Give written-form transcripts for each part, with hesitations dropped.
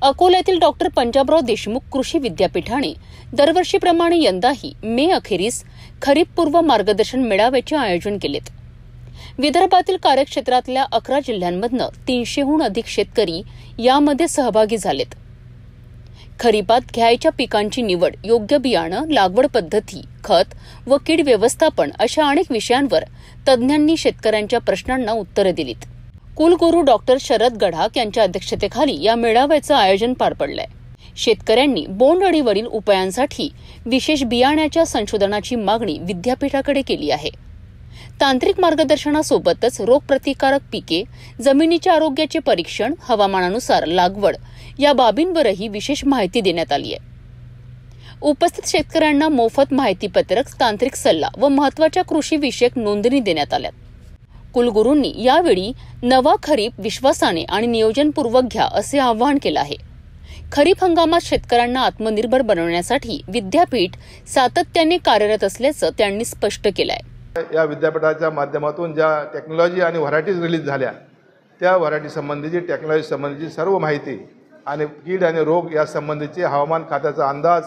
अकोल्यातील डॉक्टर पंजाबराव देशमुख कृषी विद्यापीठाने दरवर्षीप्रमाणे यंदाही मे अखेरीस खरीपपूर्व मार्गदर्शन मेळाव्याचे आयोजन केलेत। विदर्भातील कार्यक्षेत्रातल्या 11 जिल्ह्यांमधनं 300हून अधिक शेतकरी यामध्ये सहभागी झालेत। खरीपात घ्यायच्या पिकांची निवड, योग्य बियाणं, लागवड पद्धती, खत व कीड व्यवस्थापन अशा अनेक विषयांवर तज्ज्ञांनी शेतकऱ्यांच्या प्रश्नांना उत्तरे दिलीत। कुलगुरू डॉक्टर शरद गडाख यांच्या अध्यक्षतेखाली या मेळाव्याचं आयोजन पार पडलंय। शेतकऱ्यांनी बोंडअळीवरील उपायांसाठी विशेष बियाण्याच्या संशोधनाची मागणी विद्यापीठाकडे केली आहे। तांत्रिक मार्गदर्शनासोबतच रोगप्रतिकारक पिके, जमिनीच्या आरोग्याचे परीक्षण, हवामानानुसार लागवड या बाबींवरही विशेष माहिती देण्यात आली आहे। उपस्थित शेतकऱ्यांना मोफत माहितीपत्रक, तांत्रिक सल्ला व महत्त्वाच्या कृषीविषयक नोंदणी देण्यात आल्या। कुलगुरूंनी यावेळी नवा खरीप विश्वासाने आणि नियोजनपूर्वक घ्या असे आवाहन केलं आहे। खरीप हंगामात शेतकऱ्यांना आत्मनिर्भर बनवण्यासाठी विद्यापीठ सातत्याने कार्यरत असल्याचं त्यांनी स्पष्ट केलंय। या विद्यापीठाच्या माध्यमातून ज्या टेक्नॉलॉजी आणि व्हरायटीज रिलीज झाल्या त्या व्हरायटी संबंधीची, टेक्नॉलॉजी संबंधीची सर्व माहिती आणि कीड आणि रोग या संबंधीचे हवामान खात्याचा अंदाज,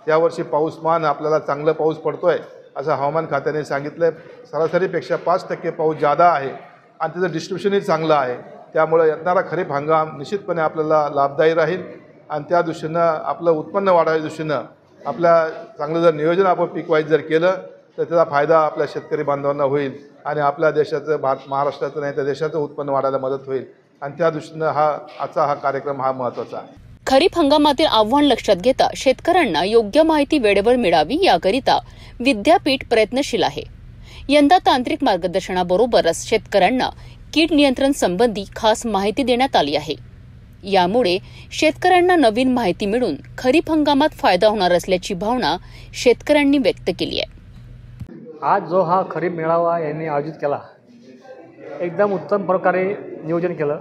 यावर्षी पाऊसमान आपल्याला चांगला पाऊस पडतोय असं हवामान खात्याने सांगितलं। सरासरीपेक्षा 5% पाऊस जादा आहे आणि त्याचं डिस्ट्रीब्युशनही चांगलं आहे। त्यामुळे येणारा खरीप हंगाम निश्चितपणे आपल्याला लाभदायी राहील आणि त्या दृष्टीनं आपलं उत्पन्न वाढायच्या दृष्टीनं आपल्या चांगलं जर नियोजन आपण पीक वाईज जर केलं तर त्याचा फायदा आपल्या शेतकरी बांधवांना होईल आणि आपल्या देशाचं, महाराष्ट्राचं नाही तर देशाचं उत्पन्न वाढायला मदत होईल आणि त्या दृष्टीनं आजचा कार्यक्रम महत्त्वाचा आहे। खरीप हंगामातील आव्हान लक्षात घेता शेतकऱ्यांना योग्य माहिती वेळेवर मिळावी याकरिता विद्यापीठ प्रयत्नशील आहे। यंदा तांत्रिक मार्गदर्शनाबरोबरच शेतकऱ्यांना कीड नियंत्रण संबंधी खास माहिती देण्यात आली आहे। यामुळे शेतकऱ्यांना नवीन माहिती मिळून खरीप हंगामात फायदा होणार असल्याची भावना शेतकऱ्यांनी व्यक्त केली आहे। आज जो हा खरीप मेळावा यांनी आयोजित केला, एकदम उत्तम प्रकारे नियोजन केलं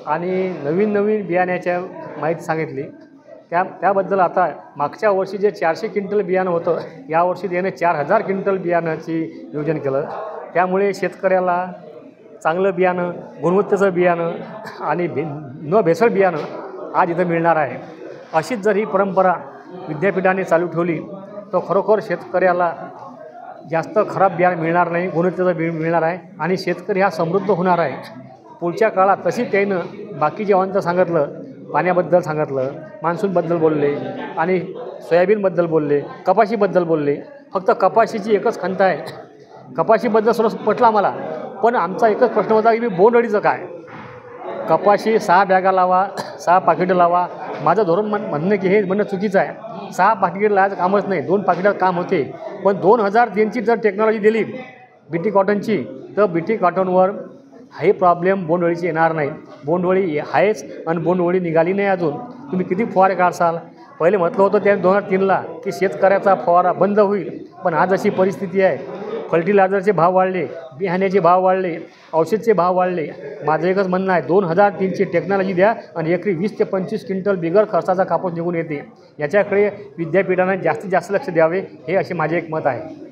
आणि नवीन बियाण्याच्या माहिती सांगितली। त्याबद्दल आता मागच्या वर्षी जे 400 क्विंटल बियाणं होतं, यावर्षी त्याने 4000 क्विंटल बियाणाची नियोजन केलं। त्यामुळे शेतकऱ्याला चांगलं बियाणं, गुणवत्तेचं बियाणं आणि न भेसळ बियाणं आज इथं मिळणार आहे। अशीच जर ही परंपरा विद्यापीठाने चालू ठेवली तर खरोखर शेतकऱ्याला जास्त खराब बियाणं मिळणार नाही, गुणवत्तेचं मिळणार आहे आणि शेतकरी हा समृद्ध होणार आहे। पुढच्या काळात तशी त्यानं बाकीचे अवंत सांगितलं, पाण्याबद्दल सांगितलं, मान्सूनबद्दल बोलले आणि सोयाबीनबद्दल बोलले, कपाशीबद्दल बोलले। फक्त कपाशीची एकच खंत आहे, कपाशीबद्दल सर्व पटलं आम्हाला, पण आमचा एकच प्रश्न होता की बोंडअळीचं काय। कपाशी 6 बॅगा लावा, 6 पाकिटं लावा। माझं धोरण म्हणणं की हे म्हणणं चुकीचं आहे। 6 पाकिटं लावायचं कामच नाही, 2 पाकिटात काम होते। पण 2003ची जर टेक्नॉलॉजी दिली बीटी कॉटनची तर बीटी कॉटनवर हे प्रॉब्लेम बोंडअळीची येणार नाही। बोंडअळी आहेच आणि बोंडअळी निघाली नाही अजून। तुम्ही किती फवारे काढसाल? पहिले म्हटलं होतं त्या 2003ला की शेतकऱ्याचा फवारा बंद होईल, पण आज अशी परिस्थिती आहे, फर्टिलायझरचे भाव वाढले, बियाण्याचे भाव वाढले, औषधचे भाव वाढले। माझं एकच म्हणणं आहे, 2003ची टेक्नॉलॉजी द्या आणि एकरी 20 ते 25 क्विंटल बिगर खर्चाचा कापूस निघून येते। याच्याकडे विद्यापीठाने जास्तीत जास्त लक्ष द्यावे, हे असे माझे एक मत आहे।